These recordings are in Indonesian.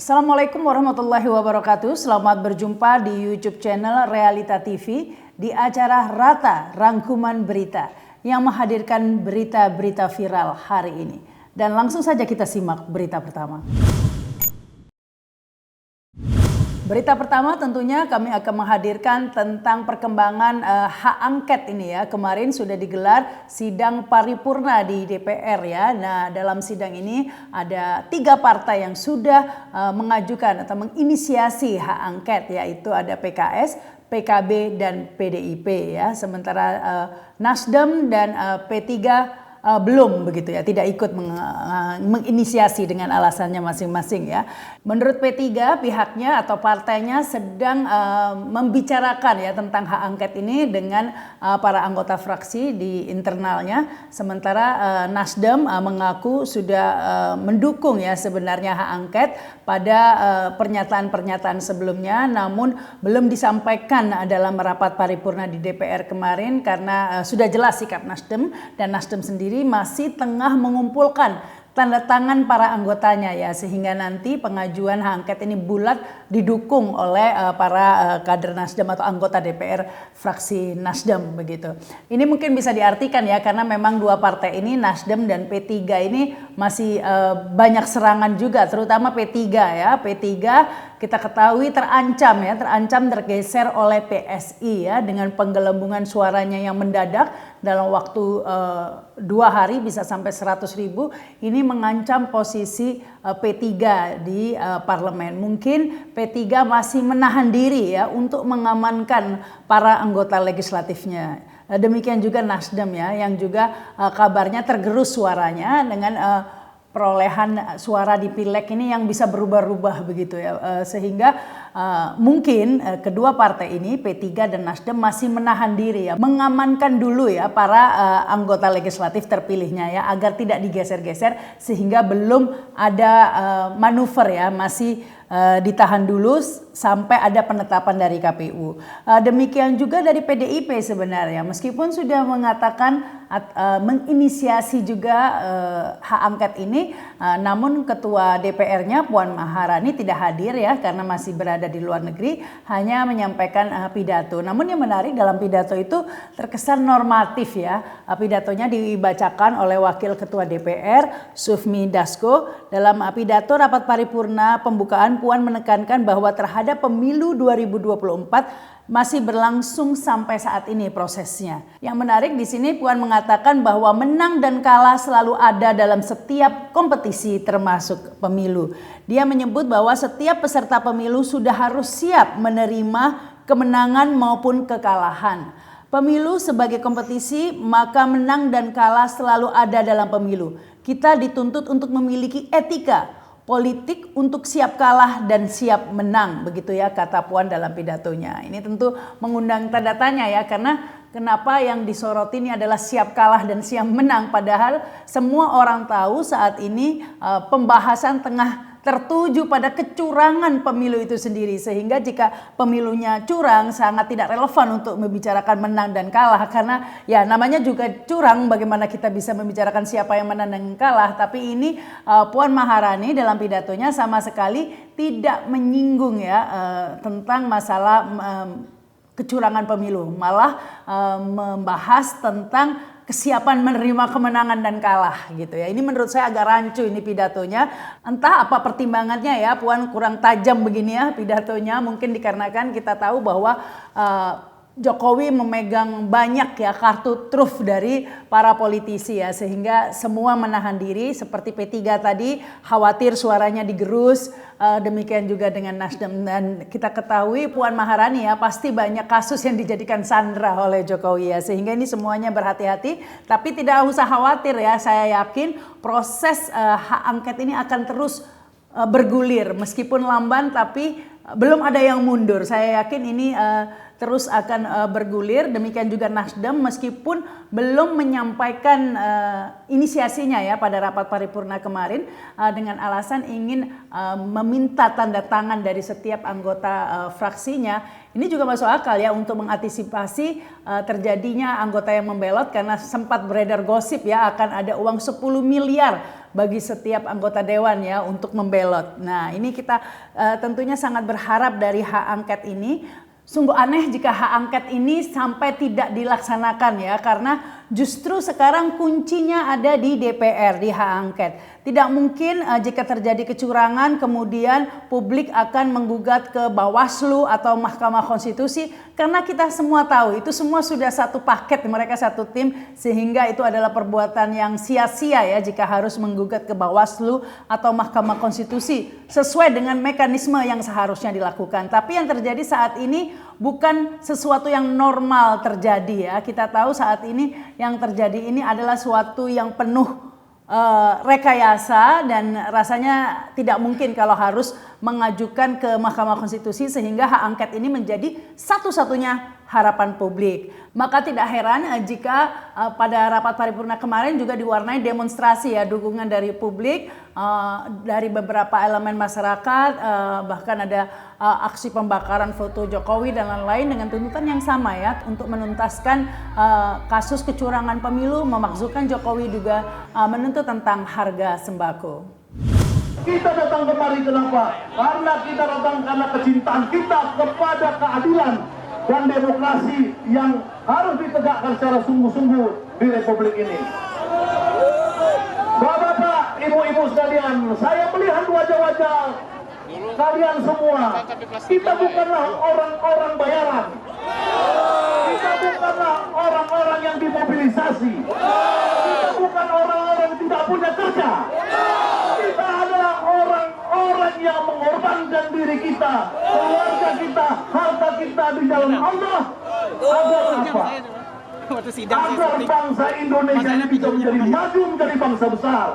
Assalamualaikum warahmatullahi wabarakatuh. Selamat berjumpa di YouTube channel Realita TV di acara Rata Rangkuman Berita yang menghadirkan berita-berita viral hari ini. Dan langsung saja kita simak berita pertama. Berita pertama tentunya kami akan menghadirkan tentang perkembangan hak angket ini ya. Kemarin sudah digelar sidang paripurna di DPR ya. Nah, dalam sidang ini ada 3 partai yang sudah mengajukan atau menginisiasi hak angket, yaitu ada PKS, PKB dan PDIP ya. Sementara Nasdem dan P3 belum begitu ya, tidak ikut menginisiasi dengan alasannya masing-masing ya. Menurut P3 pihaknya atau partainya sedang membicarakan ya tentang hak angket ini dengan para anggota fraksi di internalnya. Sementara Nasdem mengaku sudah mendukung ya sebenarnya hak angket pada pernyataan-pernyataan sebelumnya, namun belum disampaikan dalam rapat paripurna di DPR kemarin karena sudah jelas sikap Nasdem, dan Nasdem sendiri masih tengah mengumpulkan tanda tangan para anggotanya ya, sehingga nanti pengajuan hak angket ini bulat didukung oleh para kader Nasdem atau anggota DPR fraksi Nasdem begitu. Ini mungkin bisa diartikan ya, karena memang 2 partai ini Nasdem dan P3 ini masih banyak serangan juga, terutama P3 ya. P3 kita ketahui terancam tergeser oleh PSI ya, dengan penggelembungan suaranya yang mendadak dalam waktu 2 hari bisa sampai 100.000. Ini mengancam posisi P3 di parlemen. Mungkin P3 masih menahan diri ya untuk mengamankan para anggota legislatifnya. Demikian juga Nasdem ya, yang juga kabarnya tergerus suaranya dengan perolehan suara di pileg ini yang bisa berubah-ubah begitu ya, sehingga mungkin kedua partai ini P3 dan Nasdem masih menahan diri ya, mengamankan dulu ya para anggota legislatif terpilihnya ya, agar tidak digeser-geser, sehingga belum ada manuver ya, masih ditahan dulu sampai ada penetapan dari KPU. Demikian juga dari PDIP sebenarnya, meskipun sudah mengatakan menginisiasi juga hak angket ini, namun ketua DPR-nya Puan Maharani tidak hadir ya, karena masih berada di luar negeri, hanya menyampaikan pidato. Namun yang menarik, dalam pidato itu terkesan normatif ya. Pidatonya dibacakan oleh Wakil Ketua DPR Sufmi Dasko. Dalam pidato rapat paripurna pembukaan, Puan menekankan bahwa terhadap pemilu 2024 masih berlangsung sampai saat ini prosesnya. Yang menarik di sini, Puan mengatakan bahwa menang dan kalah selalu ada dalam setiap kompetisi termasuk pemilu. Dia menyebut bahwa setiap peserta pemilu sudah harus siap menerima kemenangan maupun kekalahan. Pemilu sebagai kompetisi, maka menang dan kalah selalu ada dalam pemilu. Kita dituntut untuk memiliki etika politik untuk siap kalah dan siap menang, begitu ya kata Puan dalam pidatonya. Ini tentu mengundang tanda tanya ya, karena kenapa yang disoroti ini adalah siap kalah dan siap menang, padahal semua orang tahu saat ini pembahasan tengah tertuju pada kecurangan pemilu itu sendiri, sehingga jika pemilunya curang sangat tidak relevan untuk membicarakan menang dan kalah, karena ya namanya juga curang, bagaimana kita bisa membicarakan siapa yang menang dan kalah. Tapi ini Puan Maharani dalam pidatonya sama sekali tidak menyinggung ya tentang masalah kecurangan pemilu, malah membahas tentang kesiapan menerima kemenangan dan kalah gitu ya. Ini menurut saya agak rancu ini pidatonya. Entah apa pertimbangannya ya, Puan kurang tajam begini ya pidatonya. Mungkin dikarenakan kita tahu bahwa Jokowi memegang banyak ya kartu truf dari para politisi ya, sehingga semua menahan diri. Seperti P3 tadi khawatir suaranya digerus, demikian juga dengan Nasdem. Dan kita ketahui Puan Maharani ya pasti banyak kasus yang dijadikan sandera oleh Jokowi ya, sehingga ini semuanya berhati-hati. Tapi tidak usah khawatir ya, saya yakin proses hak angket ini akan terus bergulir, meskipun lamban tapi belum ada yang mundur. Saya yakin ini terus akan bergulir. Demikian juga Nasdem, meskipun belum menyampaikan inisiasinya ya pada rapat paripurna kemarin dengan alasan ingin meminta tanda tangan dari setiap anggota fraksinya. Ini juga masuk akal ya untuk mengantisipasi terjadinya anggota yang membelot, karena sempat beredar gosip ya akan ada uang 10 miliar bagi setiap anggota dewan ya untuk membelot. Nah, ini kita tentunya sangat berharap dari hak angket ini. Sungguh aneh jika hak angket ini sampai tidak dilaksanakan ya, karena justru sekarang kuncinya ada di DPR, di hak angket. Tidak mungkin jika terjadi kecurangan kemudian publik akan menggugat ke Bawaslu atau Mahkamah Konstitusi, karena kita semua tahu itu semua sudah satu paket, mereka satu tim, sehingga itu adalah perbuatan yang sia-sia ya jika harus menggugat ke Bawaslu atau Mahkamah Konstitusi sesuai dengan mekanisme yang seharusnya dilakukan. Tapi yang terjadi saat ini bukan sesuatu yang normal terjadi ya. Kita tahu saat ini yang terjadi ini adalah suatu yang penuh rekayasa, dan rasanya tidak mungkin kalau harus mengajukan ke Mahkamah Konstitusi, sehingga hak angket ini menjadi satu-satunya harapan publik. Maka tidak heran jika pada rapat paripurna kemarin juga diwarnai demonstrasi ya, dukungan dari publik, dari beberapa elemen masyarakat, bahkan ada aksi pembakaran foto Jokowi dan lain-lain dengan tuntutan yang sama ya, untuk menuntaskan kasus kecurangan pemilu, memakzulkan Jokowi juga menuntut tentang harga sembako. Kita datang kemari kenapa? Karena kita datang karena kecintaan kita kepada keadilan dan demokrasi yang harus ditegakkan secara sungguh-sungguh di Republik ini. Bapak-bapak, ibu-ibu sekalian, saya melihat wajah-wajah kalian semua. Kita bukanlah orang-orang bayaran. Kita bukanlah orang-orang yang dimobilisasi. Kita bukan orang-orang yang tidak punya kerja. Kita adalah orang-orang yang mengorbankan diri kita, keluarga kita, harta kita di jalan Allah. Agar apa? Agar bangsa Indonesia ini bisa menjadi maju, menjadi bangsa besar.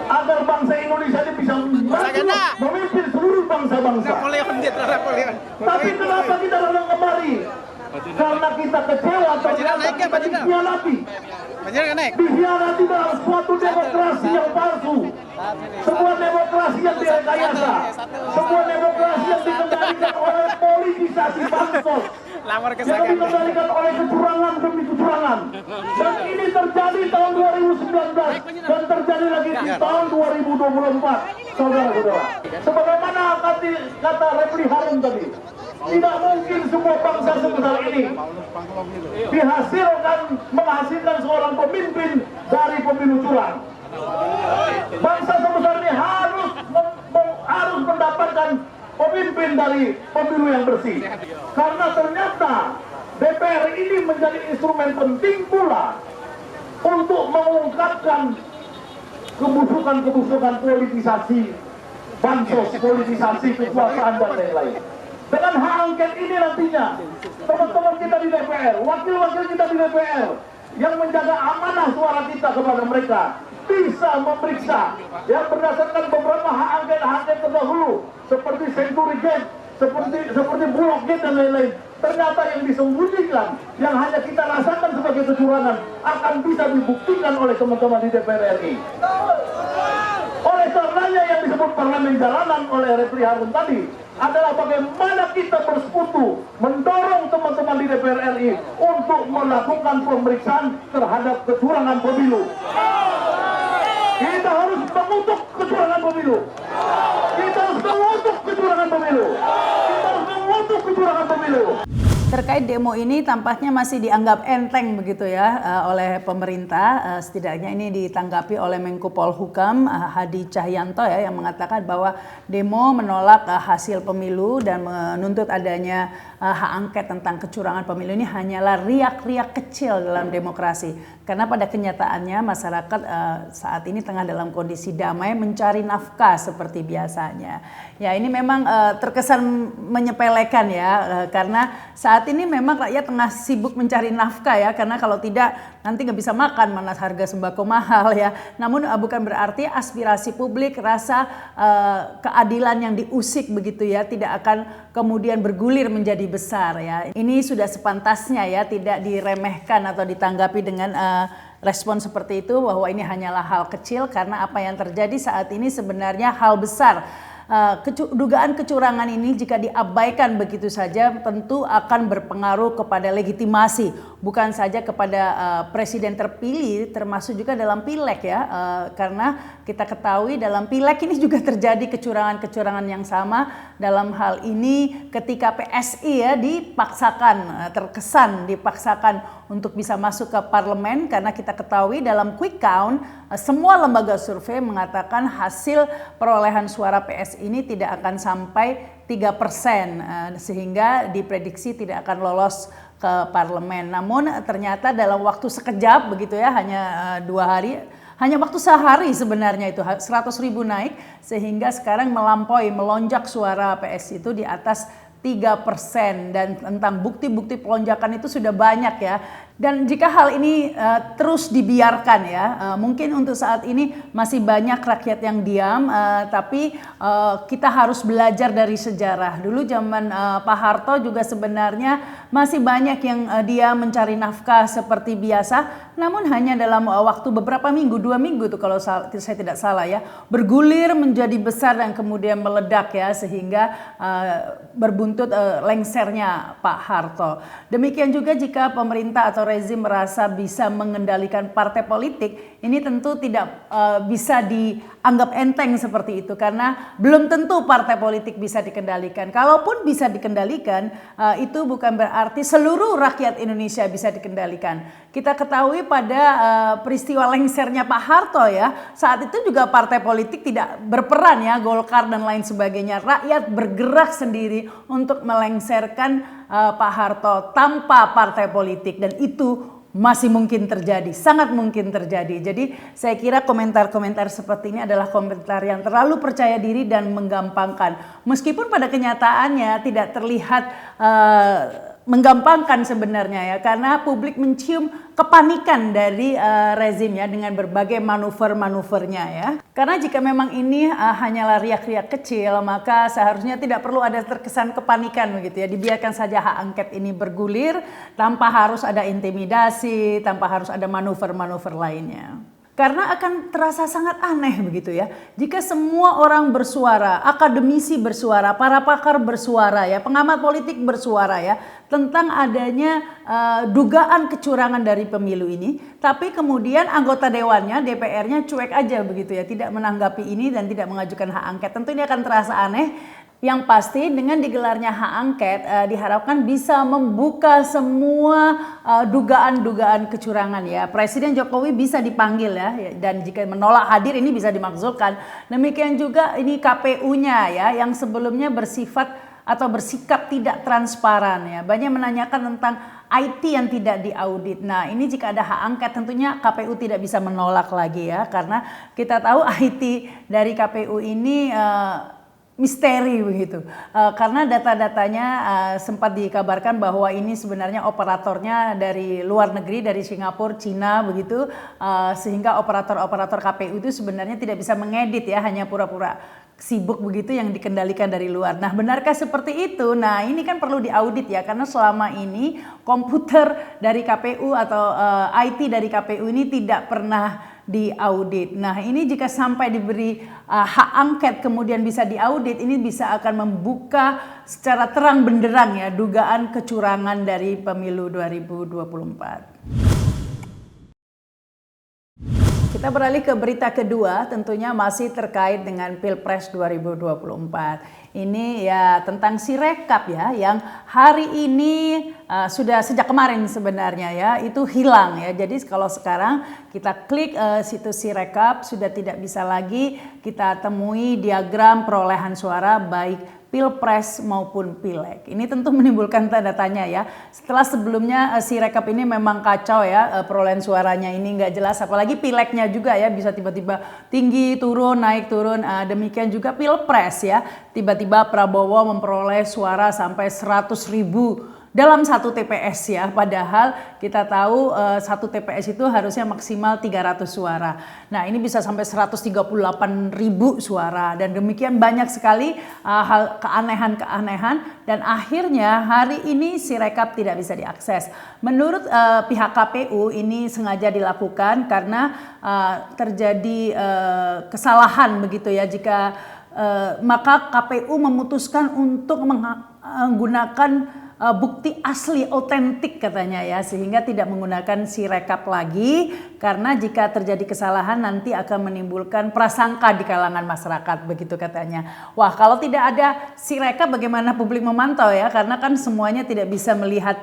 Agar bangsa Indonesia ini bisa maju, memimpin seluruh bangsa-bangsa. Tapi kenapa kita datang kemari? Karena kita kecewa ternyata kita dikhianati. Dikhianati dalam suatu demokrasi yang palsu. Sebuah demokrasi yang direkayasa. Sebuah demokrasi yang dikendalikan oleh politisasi bansos. Yang dikendalikan oleh kecurangan demi kecurangan. Dan ini terjadi tahun 2019 dan terjadi lagi di tahun 2024, saudara-saudara. Sebagaimana kata Refli Harun tadi, tidak mungkin semua bangsa sebesar ini menghasilkan seorang pemimpin dari pemilu curang. Bangsa sebesar ini harus mendapatkan pemimpin dari pemilu yang bersih. Karena ternyata DPR ini menjadi instrumen penting pula untuk mengungkapkan kebusukan-kebusukan politisasi bansos, politisasi kekuasaan dan lain-lain. Dengan hak angket ini nantinya teman-teman kita di DPR, wakil-wakil kita di DPR yang menjaga amanah suara kita kepada mereka bisa memeriksa yang berdasarkan beberapa hak angket terdahulu seperti Century Gate, seperti Bulog Gate dan lain-lain. Ternyata yang disembunyikan, yang hanya kita rasakan sebagai kecurangan akan bisa dibuktikan oleh teman-teman di DPR RI. Oleh karenanya yang disebut parlemen jalanan oleh Refli Harun tadi adalah bagaimana kita bersekutu mendorong teman-teman di DPR RI untuk melakukan pemeriksaan terhadap kecurangan pemilu. Kita harus mengutuk kecurangan pemilu. Kita harus mengutuk kecurangan pemilu. Kita harus mengutuk kecurangan pemilu. Terkait demo ini tampaknya masih dianggap enteng begitu ya oleh pemerintah. Setidaknya ini ditanggapi oleh Menko Polhukam Hadi Cahyanto ya, yang mengatakan bahwa demo menolak hasil pemilu dan menuntut adanya hak angket tentang kecurangan pemilu ini hanyalah riak-riak kecil dalam demokrasi. Karena pada kenyataannya masyarakat saat ini tengah dalam kondisi damai mencari nafkah seperti biasanya. Ya ini memang terkesan menyepelekan ya, karena saat ini memang rakyat tengah sibuk mencari nafkah ya, karena kalau tidak nanti nggak bisa makan, mana harga sembako mahal ya. Namun bukan berarti aspirasi publik, rasa keadilan yang diusik begitu ya tidak akan kemudian bergulir menjadi besar ya. Ini sudah sepantasnya ya, tidak diremehkan atau ditanggapi dengan respon seperti itu, bahwa ini hanyalah hal kecil, karena apa yang terjadi saat ini sebenarnya hal besar. dugaan kecurangan ini jika diabaikan begitu saja tentu akan berpengaruh kepada legitimasi, bukan saja kepada presiden terpilih, termasuk juga dalam pileg ya, karena kita ketahui dalam pileg ini juga terjadi kecurangan-kecurangan yang sama. Dalam hal ini ketika PSI ya dipaksakan, terkesan dipaksakan untuk bisa masuk ke parlemen, karena kita ketahui dalam quick count semua lembaga survei mengatakan hasil perolehan suara PSI ini tidak akan sampai 3%, sehingga diprediksi tidak akan lolos ke parlemen. Namun ternyata dalam waktu sekejap begitu ya, hanya 2 hari, hanya waktu sehari sebenarnya itu 100.000 naik, sehingga sekarang melonjak suara PSI itu di atas 3%, dan tentang bukti-bukti pelonjakan itu sudah banyak ya. Dan jika hal ini terus dibiarkan ya, mungkin untuk saat ini masih banyak rakyat yang diam, tapi kita harus belajar dari sejarah. Dulu zaman Pak Harto juga sebenarnya masih banyak yang dia mencari nafkah seperti biasa, namun hanya dalam waktu beberapa minggu, 2 minggu tuh kalau saya tidak salah ya, bergulir menjadi besar dan kemudian meledak ya, sehingga berbuntut lengsernya Pak Harto. Demikian juga jika pemerintah atau rezim merasa bisa mengendalikan partai politik, ini tentu tidak bisa dianggap enteng seperti itu, karena belum tentu partai politik bisa dikendalikan. Kalaupun bisa dikendalikan, itu bukan berarti seluruh rakyat Indonesia bisa dikendalikan. Kita ketahui pada peristiwa lengsernya Pak Harto ya, saat itu juga partai politik tidak berperan ya, Golkar dan lain sebagainya. Rakyat bergerak sendiri untuk melengserkan Pak Harto tanpa partai politik, dan itu masih mungkin terjadi, sangat mungkin terjadi. Jadi saya kira komentar-komentar seperti ini adalah komentar yang terlalu percaya diri dan menggampangkan. Meskipun pada kenyataannya tidak terlihat menggampangkan sebenarnya ya, karena publik mencium kepanikan dari rezimnya dengan berbagai manuver-manuvernya ya. Karena jika memang ini hanyalah riak-riak kecil, maka seharusnya tidak perlu ada terkesan kepanikan begitu ya. Dibiarkan saja hak angket ini bergulir tanpa harus ada intimidasi, tanpa harus ada manuver-manuver lainnya. Karena akan terasa sangat aneh begitu ya, jika semua orang bersuara, akademisi bersuara, para pakar bersuara ya, pengamat politik bersuara ya, tentang adanya dugaan kecurangan dari pemilu ini, tapi kemudian anggota dewannya, DPR-nya cuek aja begitu ya, tidak menanggapi ini dan tidak mengajukan hak angket. Tentu ini akan terasa aneh. Yang pasti dengan digelarnya hak angket diharapkan bisa membuka semua dugaan-dugaan kecurangan ya. Presiden Jokowi bisa dipanggil ya, dan jika menolak hadir ini bisa dimakzulkan. Demikian juga ini KPU-nya ya, yang sebelumnya bersifat atau bersikap tidak transparan ya. Banyak menanyakan tentang IT yang tidak diaudit. Nah, ini jika ada hak angket tentunya KPU tidak bisa menolak lagi ya, karena kita tahu IT dari KPU ini misteri begitu, karena data-datanya sempat dikabarkan bahwa ini sebenarnya operatornya dari luar negeri, dari Singapura, Cina begitu, sehingga operator-operator KPU itu sebenarnya tidak bisa mengedit ya, hanya pura-pura sibuk begitu yang dikendalikan dari luar. Nah, benarkah seperti itu? Nah, ini kan perlu diaudit ya, karena selama ini komputer dari KPU atau IT dari KPU ini tidak pernah diaudit. Nah, ini jika sampai diberi hak angket kemudian bisa diaudit, ini bisa akan membuka secara terang benderang ya dugaan kecurangan dari pemilu 2024. Kita beralih ke berita kedua, tentunya masih terkait dengan Pilpres 2024. Ini ya tentang Sirekap ya, yang hari ini sudah sejak kemarin sebenarnya ya itu hilang ya. Jadi kalau sekarang kita klik situs Sirekap, sudah tidak bisa lagi kita temui diagram perolehan suara baik Pilpres maupun Pileg. Ini tentu menimbulkan tanda tanya ya. Setelah sebelumnya Sirekap ini memang kacau ya, perolehan suaranya ini nggak jelas, apalagi Pilegnya juga ya bisa tiba-tiba tinggi turun naik turun. Demikian juga Pilpres ya, tiba-tiba Prabowo memperoleh suara sampai 100.000 dalam satu TPS ya, padahal kita tahu satu TPS itu harusnya maksimal 300 suara. Nah, ini bisa sampai 138.000 suara, dan demikian banyak sekali hal keanehan-keanehan, dan akhirnya hari ini Sirekap tidak bisa diakses. Menurut pihak KPU ini sengaja dilakukan karena terjadi kesalahan begitu ya, jika maka KPU memutuskan untuk menggunakan bukti asli otentik katanya ya, sehingga tidak menggunakan sirekap lagi karena jika terjadi kesalahan nanti akan menimbulkan prasangka di kalangan masyarakat, begitu katanya. Wah, kalau tidak ada sirekap bagaimana publik memantau ya, karena kan semuanya tidak bisa melihat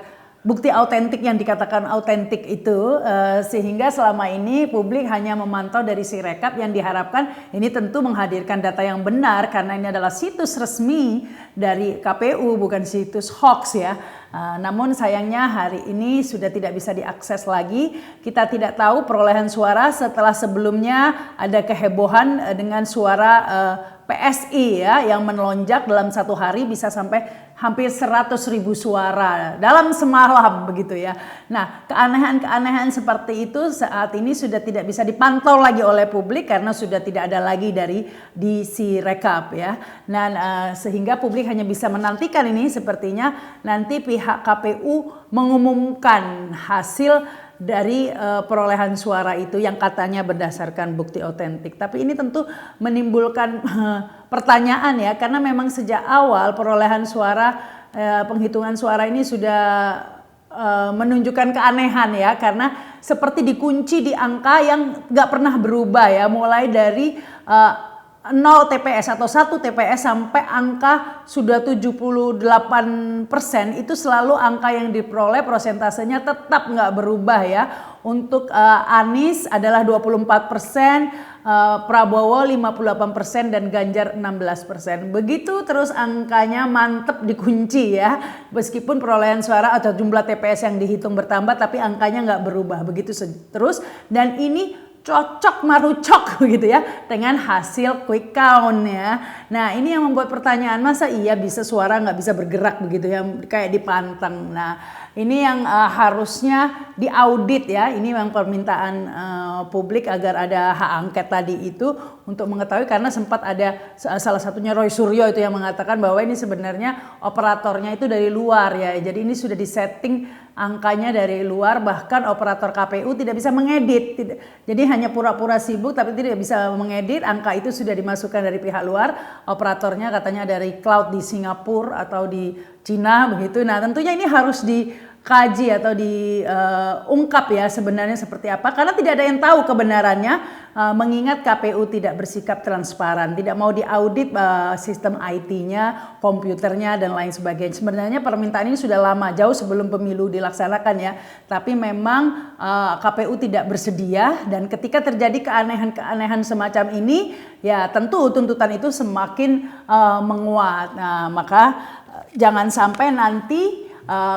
bukti autentik yang dikatakan autentik itu, sehingga selama ini publik hanya memantau dari sirekap yang diharapkan ini tentu menghadirkan data yang benar karena ini adalah situs resmi dari KPU bukan situs hoax ya. Namun sayangnya hari ini sudah tidak bisa diakses lagi. Kita tidak tahu perolehan suara setelah sebelumnya ada kehebohan dengan suara PSI ya yang melonjak dalam satu hari bisa sampai hampir 100.000 suara dalam semalam begitu ya. Nah, keanehan-keanehan seperti itu saat ini sudah tidak bisa dipantau lagi oleh publik karena sudah tidak ada lagi di Sirekap ya. Dan sehingga publik hanya bisa menantikan ini sepertinya nanti pihak KPU mengumumkan hasil dari perolehan suara itu yang katanya berdasarkan bukti otentik. Tapi ini tentu menimbulkan pertanyaan ya, karena memang sejak awal perolehan suara, penghitungan suara ini sudah menunjukkan keanehan ya, karena seperti dikunci di angka yang gak pernah berubah ya, mulai dari 0 TPS atau 1 TPS sampai angka sudah 78% itu selalu angka yang diperoleh persentasenya tetap nggak berubah ya. Untuk Anies adalah 24%, Prabowo 58% dan Ganjar 16%. Begitu terus angkanya mantep dikunci ya. Meskipun perolehan suara atau jumlah TPS yang dihitung bertambah tapi angkanya nggak berubah. Begitu terus dan ini cocok marucok gitu ya dengan hasil quick count ya. Nah ini yang membuat pertanyaan, masa iya bisa suara nggak bisa bergerak begitu ya kayak dipanteng. Nah ini yang harusnya diaudit ya. Ini yang permintaan publik agar ada hak angket tadi itu untuk mengetahui, karena sempat ada salah satunya Roy Suryo itu yang mengatakan bahwa ini sebenarnya operatornya itu dari luar ya. Jadi ini sudah disetting angkanya dari luar, bahkan operator KPU tidak bisa mengedit. Jadi hanya pura-pura sibuk tapi tidak bisa mengedit. Angka itu sudah dimasukkan dari pihak luar. Operatornya katanya dari cloud di Singapura atau di Cina begitu. Nah tentunya ini harus dikaji atau diungkap ya sebenarnya seperti apa. Karena tidak ada yang tahu kebenarannya, mengingat KPU tidak bersikap transparan. Tidak mau diaudit sistem IT-nya, komputernya dan lain sebagainya. Sebenarnya permintaan ini sudah lama, jauh sebelum pemilu dilaksanakan ya. Tapi memang KPU tidak bersedia, dan ketika terjadi keanehan-keanehan semacam ini ya tentu tuntutan itu semakin menguat. Nah maka jangan sampai nanti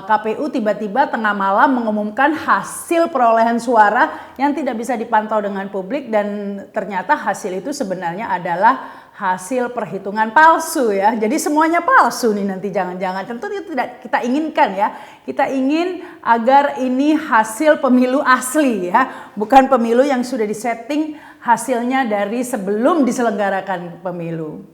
KPU tiba-tiba tengah malam mengumumkan hasil perolehan suara yang tidak bisa dipantau dengan publik dan ternyata hasil itu sebenarnya adalah hasil perhitungan palsu ya. Jadi semuanya palsu nih nanti jangan-jangan. Tentu itu tidak kita inginkan ya. Kita ingin agar ini hasil pemilu asli ya, bukan pemilu yang sudah disetting hasilnya dari sebelum diselenggarakan pemilu.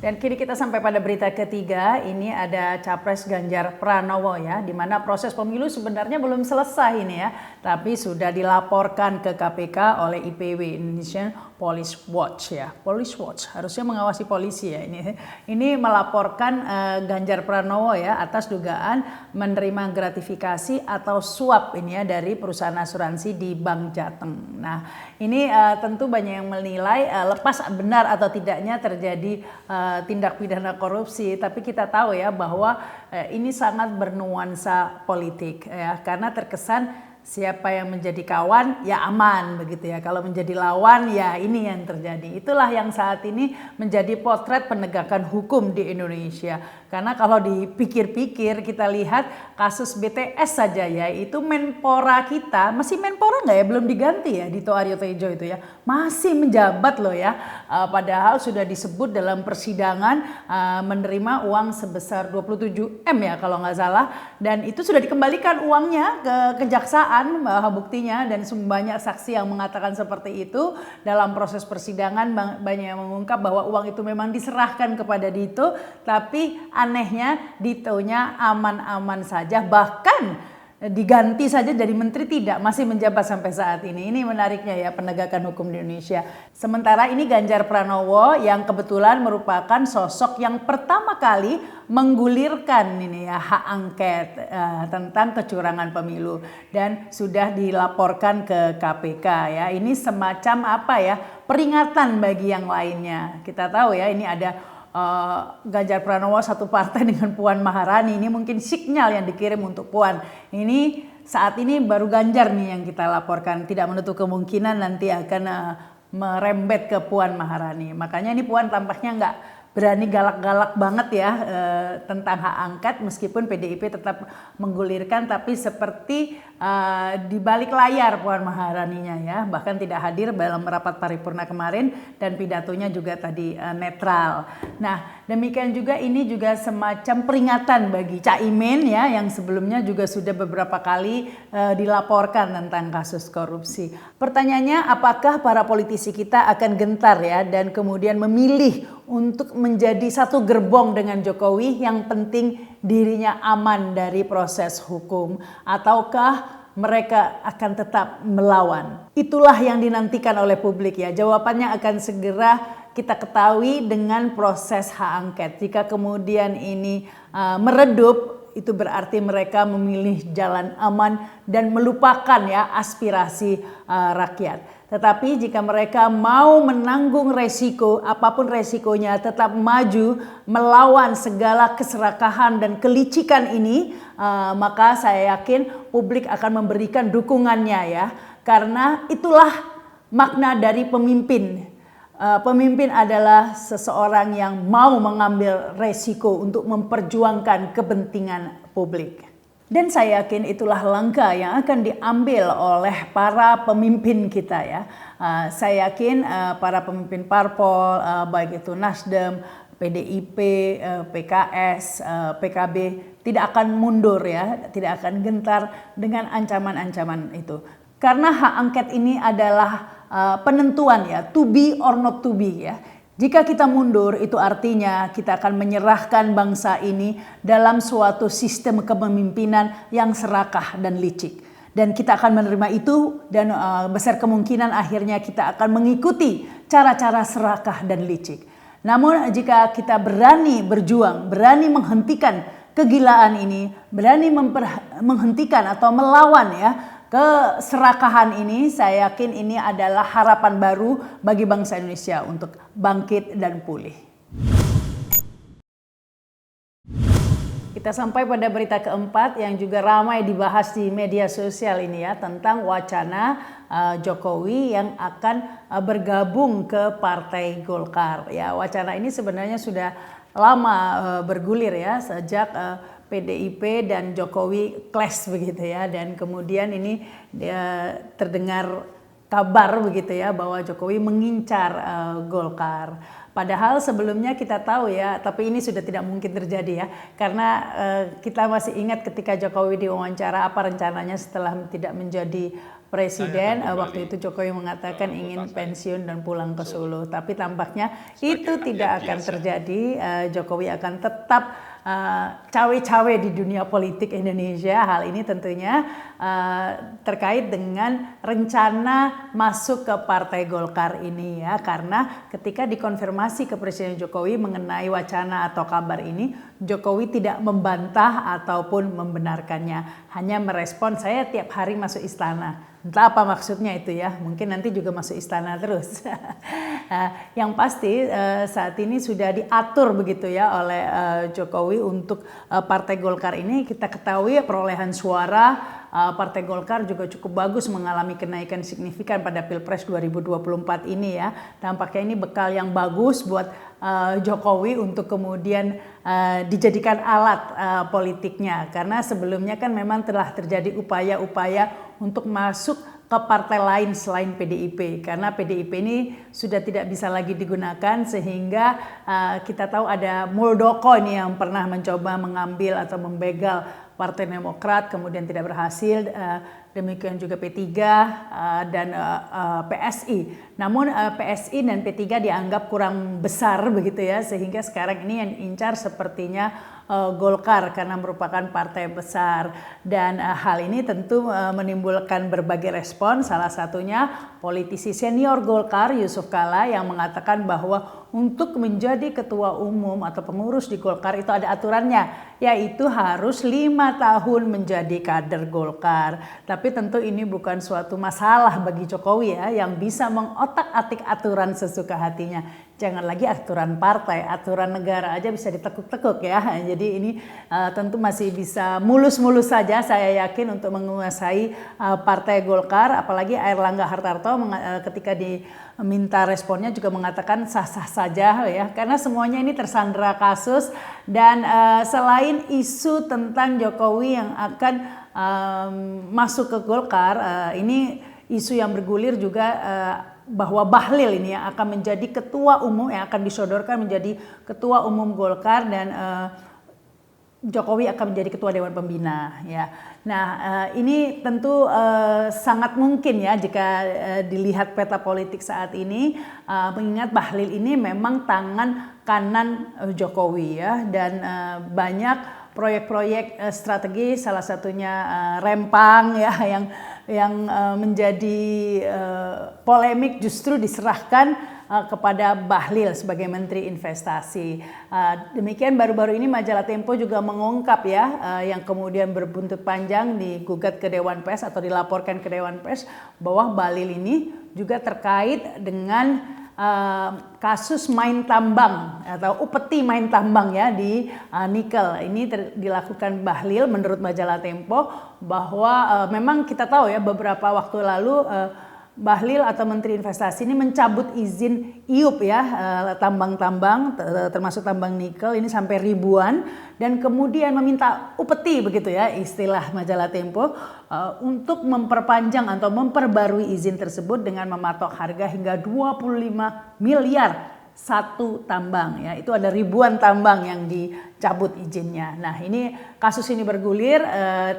Dan kini kita sampai pada berita ketiga, ini ada Capres Ganjar Pranowo ya, di mana proses pemilu sebenarnya belum selesai ini ya, tapi sudah dilaporkan ke KPK oleh IPW, Indonesian Police Watch ya. Police Watch harusnya mengawasi polisi ya ini. Ini melaporkan Ganjar Pranowo ya atas dugaan menerima gratifikasi atau suap ini ya dari perusahaan asuransi di Bank Jateng. Nah, ini tentu banyak yang menilai lepas benar atau tidaknya terjadi tindak pidana korupsi, tapi kita tahu ya bahwa ini sangat bernuansa politik ya, karena terkesan siapa yang menjadi kawan ya aman begitu ya, kalau menjadi lawan ya ini yang terjadi. Itulah yang saat ini menjadi potret penegakan hukum di Indonesia. Karena kalau dipikir-pikir kita lihat kasus BTS saja ya, itu Menpora kita, masih Menpora nggak ya, belum diganti ya Dito Aryo Tejo itu ya, masih menjabat loh ya, padahal sudah disebut dalam persidangan menerima uang sebesar 27 M ya kalau nggak salah, dan itu sudah dikembalikan uangnya ke kejaksaan buktinya, dan banyak saksi yang mengatakan seperti itu. Dalam proses persidangan banyak yang mengungkap bahwa uang itu memang diserahkan kepada Dito, tapi anehnya Ditonya aman-aman saja, bahkan diganti saja dari menteri, tidak, masih menjabat sampai saat ini. Ini menariknya ya penegakan hukum di Indonesia. Sementara ini Ganjar Pranowo yang kebetulan merupakan sosok yang pertama kali menggulirkan ini ya hak angket tentang kecurangan pemilu dan sudah dilaporkan ke KPK ya. Ini semacam apa ya, peringatan bagi yang lainnya. Kita tahu ya ini ada Ganjar Pranowo satu partai dengan Puan Maharani, ini mungkin sinyal yang dikirim untuk Puan. Ini saat ini baru Ganjar nih yang kita laporkan, tidak menutup kemungkinan nanti akan merembet ke Puan Maharani. Makanya ini Puan tampaknya nggak berani galak-galak banget ya tentang hak angket, meskipun PDIP tetap menggulirkan, tapi seperti di balik layar Puan Maharaninya ya, bahkan tidak hadir dalam rapat paripurna kemarin dan pidatonya juga tadi netral. Nah demikian juga ini juga semacam peringatan bagi Caimin ya, yang sebelumnya juga sudah beberapa kali dilaporkan tentang kasus korupsi. Pertanyaannya, apakah para politisi kita akan gentar ya dan kemudian memilih untuk menjadi satu gerbong dengan Jokowi, yang penting dirinya aman dari proses hukum, ataukah mereka akan tetap melawan? Itulah yang dinantikan oleh publik ya. Jawabannya akan segera kita ketahui dengan proses hak angket. Jika kemudian ini meredup, itu berarti mereka memilih jalan aman dan melupakan ya aspirasi rakyat. Tetapi jika mereka mau menanggung resiko, apapun resikonya, tetap maju melawan segala keserakahan dan kelicikan ini, maka saya yakin publik akan memberikan dukungannya ya. Karena itulah makna dari pemimpin. Pemimpin adalah seseorang yang mau mengambil resiko untuk memperjuangkan kepentingan publik. Dan saya yakin itulah langkah yang akan diambil oleh para pemimpin kita ya. Saya yakin para pemimpin parpol, baik itu Nasdem, PDIP, PKS, PKB tidak akan mundur ya, tidak akan gentar dengan ancaman-ancaman itu. Karena hak angket ini adalah penentuan ya, to be or not to be ya. Jika kita mundur, itu artinya kita akan menyerahkan bangsa ini dalam suatu sistem kepemimpinan yang serakah dan licik. Dan kita akan menerima itu dan besar kemungkinan akhirnya kita akan mengikuti cara-cara serakah dan licik. Namun jika kita berani berjuang, berani menghentikan kegilaan ini, berani menghentikan atau melawan ya keserakahan ini, saya yakin ini adalah harapan baru bagi bangsa Indonesia untuk bangkit dan pulih. Kita sampai pada berita keempat yang juga ramai dibahas di media sosial ini ya, tentang wacana Jokowi yang akan bergabung ke Partai Golkar. Ya, wacana ini sebenarnya sudah lama bergulir ya, sejak PDIP dan Jokowi clash begitu ya, dan kemudian ini terdengar kabar begitu ya bahwa Jokowi mengincar Golkar. Padahal sebelumnya kita tahu ya, tapi ini sudah tidak mungkin terjadi ya, karena kita masih ingat ketika Jokowi diwawancara apa rencananya setelah tidak menjadi presiden. Waktu itu Jokowi mengatakan ingin pensiun dan pulang ke Solo, tapi tampaknya itu tidak akan terjadi. Jokowi akan tetap cawe-cawe di dunia politik Indonesia. Hal ini tentunya terkait dengan rencana masuk ke Partai Golkar ini ya, karena ketika dikonfirmasi ke Presiden Jokowi mengenai wacana atau kabar ini, Jokowi tidak membantah ataupun membenarkannya, hanya merespon, saya tiap hari masuk istana. Entah apa maksudnya itu ya, mungkin nanti juga masuk istana terus. Yang pasti saat ini sudah diatur begitu ya oleh Jokowi untuk Partai Golkar ini. Kita ketahui perolehan suara Partai Golkar juga cukup bagus, mengalami kenaikan signifikan pada Pilpres 2024 ini ya. Tampaknya ini bekal yang bagus buat Jokowi untuk kemudian dijadikan alat politiknya. Karena sebelumnya kan memang telah terjadi upaya-upaya untuk masuk ke partai lain selain PDIP, karena PDIP ini sudah tidak bisa lagi digunakan, sehingga kita tahu ada Muldoko ini yang pernah mencoba mengambil atau membegal Partai Demokrat, kemudian tidak berhasil, demikian juga P3 dan PSI. Namun PSI dan P3 dianggap kurang besar begitu ya, sehingga sekarang ini yang diincar sepertinya Golkar karena merupakan partai besar. Dan hal ini tentu menimbulkan berbagai respon, salah satunya politisi senior Golkar Yusuf Kala yang mengatakan bahwa untuk menjadi ketua umum atau pengurus di Golkar itu ada aturannya, yaitu harus 5 tahun menjadi kader Golkar. Tapi tentu ini bukan suatu masalah bagi Jokowi ya, yang bisa mengotak-atik aturan sesuka hatinya. Jangan lagi aturan partai, aturan negara aja bisa ditekuk-tekuk ya. Jadi ini tentu masih bisa mulus-mulus saja saya yakin untuk menguasai partai Golkar. Apalagi Airlangga Hartarto ketika diminta responnya juga mengatakan sah-sah saja ya. Karena semuanya ini tersandera kasus dan selain isu tentang Jokowi yang akan masuk ke Golkar, ini isu yang bergulir juga bahwa Bahlil ini yang akan menjadi ketua umum, yang akan disodorkan menjadi ketua umum Golkar dan Jokowi akan menjadi ketua Dewan Pembina ya. Nah ini tentu sangat mungkin ya jika dilihat peta politik saat ini, mengingat Bahlil ini memang tangan kanan Jokowi ya, dan banyak proyek-proyek strategi, salah satunya Rempang ya yang menjadi polemik justru diserahkan kepada Bahlil sebagai Menteri Investasi. Demikian baru-baru ini majalah Tempo juga mengungkap ya, yang kemudian berbuntut panjang digugat ke Dewan Pers atau dilaporkan ke Dewan Pers bahwa Bahlil ini juga terkait dengan kasus main tambang atau upeti main tambang ya di nikel. Ini dilakukan Bahlil menurut majalah Tempo, bahwa memang kita tahu ya beberapa waktu lalu Bahlil atau Menteri Investasi ini mencabut izin IUP ya, tambang-tambang termasuk tambang nikel ini sampai ribuan, dan kemudian meminta upeti begitu ya istilah majalah Tempo, untuk memperpanjang atau memperbarui izin tersebut dengan mematok harga hingga 25 miliar satu tambang ya. Itu ada ribuan tambang yang dicabut izinnya. Nah ini kasus ini bergulir,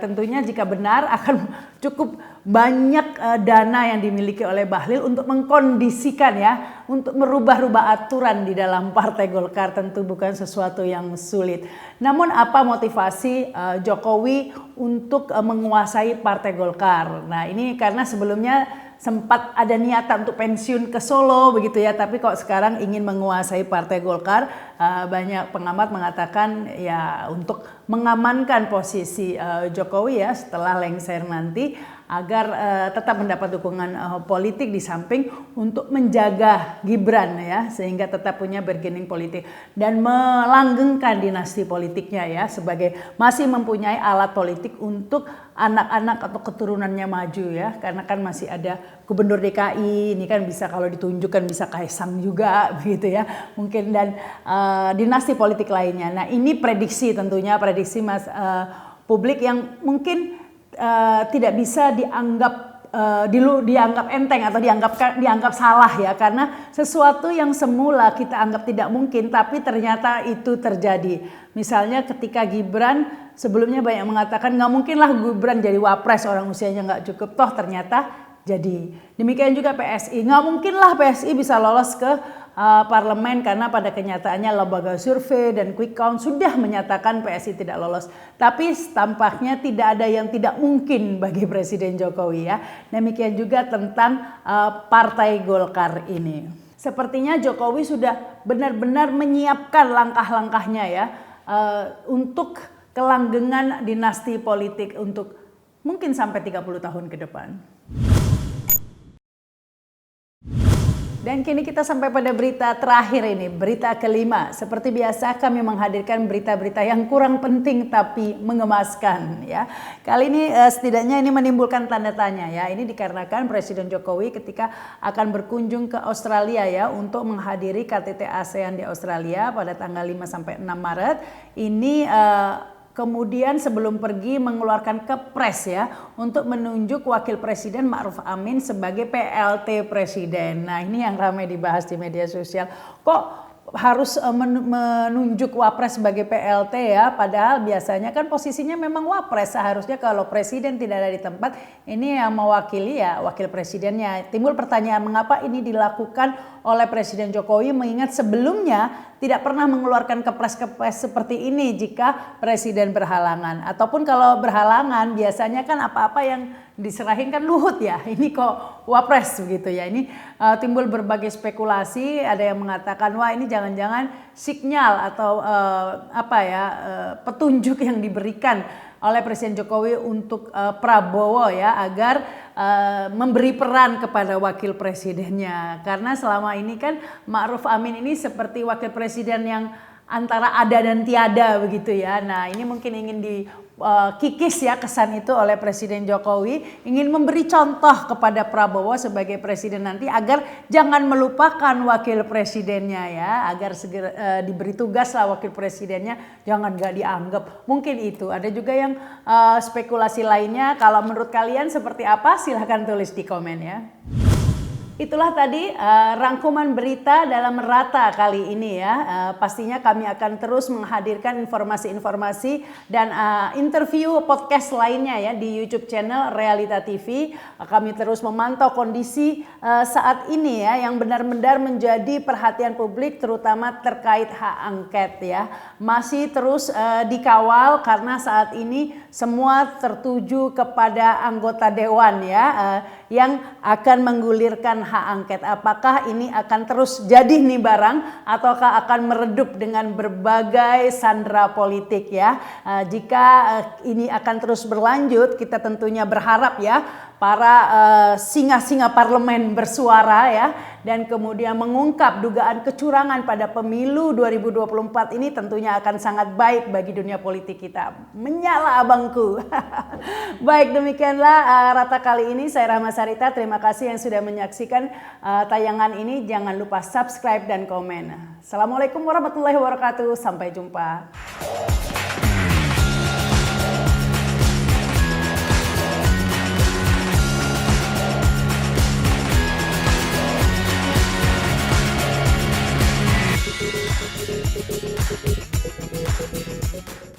tentunya jika benar akan cukup banyak dana yang dimiliki oleh Bahlil untuk mengkondisikan ya, untuk merubah-rubah aturan di dalam Partai Golkar. Tentu bukan sesuatu yang sulit. Namun apa motivasi Jokowi untuk menguasai Partai Golkar? Nah ini karena sebelumnya sempat ada niatan untuk pensiun ke Solo begitu ya, tapi kok sekarang ingin menguasai Partai Golkar. Banyak pengamat mengatakan ya untuk mengamankan posisi Jokowi ya setelah lengser nanti, agar tetap mendapat dukungan politik di samping untuk menjaga Gibran ya, sehingga tetap punya bargaining politik dan melanggengkan dinasti politiknya ya, sebagai masih mempunyai alat politik untuk anak-anak atau keturunannya maju ya, karena kan masih ada Gubernur DKI ini kan bisa kalau ditunjukkan bisa Kaisang juga begitu ya mungkin, dan dinasti politik lainnya. Nah ini prediksi, tentunya prediksi mas publik yang mungkin tidak bisa dianggap dianggap enteng atau dianggap salah ya, karena sesuatu yang semula kita anggap tidak mungkin tapi ternyata itu terjadi. Misalnya ketika Gibran sebelumnya banyak mengatakan nggak mungkin lah Gibran jadi wapres, orang usianya nggak cukup, toh ternyata jadi. Demikian juga PSI, nggak mungkin lah PSI bisa lolos ke parlemen, karena pada kenyataannya lembaga survei dan quick count sudah menyatakan PSI tidak lolos. Tapi tampaknya tidak ada yang tidak mungkin bagi Presiden Jokowi ya. Demikian juga tentang Partai Golkar ini. Sepertinya Jokowi sudah benar-benar menyiapkan langkah-langkahnya ya, untuk kelanggengan dinasti politik untuk mungkin sampai 30 tahun ke depan. Dan kini kita sampai pada berita terakhir ini, berita kelima. Seperti biasa kami menghadirkan berita-berita yang kurang penting tapi mengemaskan ya. Kali ini setidaknya ini menimbulkan tanda tanya ya. Ini dikarenakan Presiden Jokowi ketika akan berkunjung ke Australia ya untuk menghadiri KTT ASEAN di Australia pada tanggal 5 sampai 6 Maret. Ini kemudian sebelum pergi mengeluarkan kepres ya untuk menunjuk Wakil Presiden Ma'ruf Amin sebagai PLT Presiden. Nah ini yang ramai dibahas di media sosial. Kok harus menunjuk wapres sebagai PLT ya, padahal biasanya kan posisinya memang wapres. Seharusnya kalau presiden tidak ada di tempat, ini yang mewakili ya wakil presidennya. Timbul pertanyaan mengapa ini dilakukan oleh Presiden Jokowi mengingat sebelumnya tidak pernah mengeluarkan kepres-kepres seperti ini jika presiden berhalangan. Ataupun kalau berhalangan biasanya kan apa-apa yang diserahin kan Luhut ya, ini kok wapres begitu ya. Ini timbul berbagai spekulasi, ada yang mengatakan wah ini jangan-jangan sinyal atau petunjuk yang diberikan oleh Presiden Jokowi untuk Prabowo ya agar memberi peran kepada wakil presidennya, karena selama ini kan Ma'ruf Amin ini seperti wakil presiden yang antara ada dan tiada begitu ya. Nah ini mungkin ingin dikikis ya kesan itu oleh Presiden Jokowi, ingin memberi contoh kepada Prabowo sebagai presiden nanti agar jangan melupakan wakil presidennya ya, agar segera diberi tugas lah wakil presidennya, jangan gak dianggap. Mungkin itu. Ada juga yang spekulasi lainnya. Kalau menurut kalian seperti apa? Silahkan tulis di komen ya. Itulah tadi rangkuman berita dalam Merata kali ini ya. Pastinya kami akan terus menghadirkan informasi-informasi dan interview podcast lainnya ya di YouTube channel Realita TV. Kami terus memantau kondisi saat ini ya yang benar-benar menjadi perhatian publik, terutama terkait hak angket ya. Masih terus dikawal karena saat ini semua tertuju kepada anggota dewan ya yang akan menggulirkan hak angket. Apakah ini akan terus jadi nih barang ataukah akan meredup dengan berbagai sandera politik ya. Jika ini akan terus berlanjut, kita tentunya berharap ya para singa-singa parlemen bersuara ya dan kemudian mengungkap dugaan kecurangan pada pemilu 2024 ini tentunya akan sangat baik bagi dunia politik kita. Menyala abangku. Baik, demikianlah Rata kali ini. Saya Rahma Sarita, terima kasih yang sudah menyaksikan tayangan ini. Jangan lupa subscribe dan komen. Assalamualaikum warahmatullahi wabarakatuh. Sampai jumpa.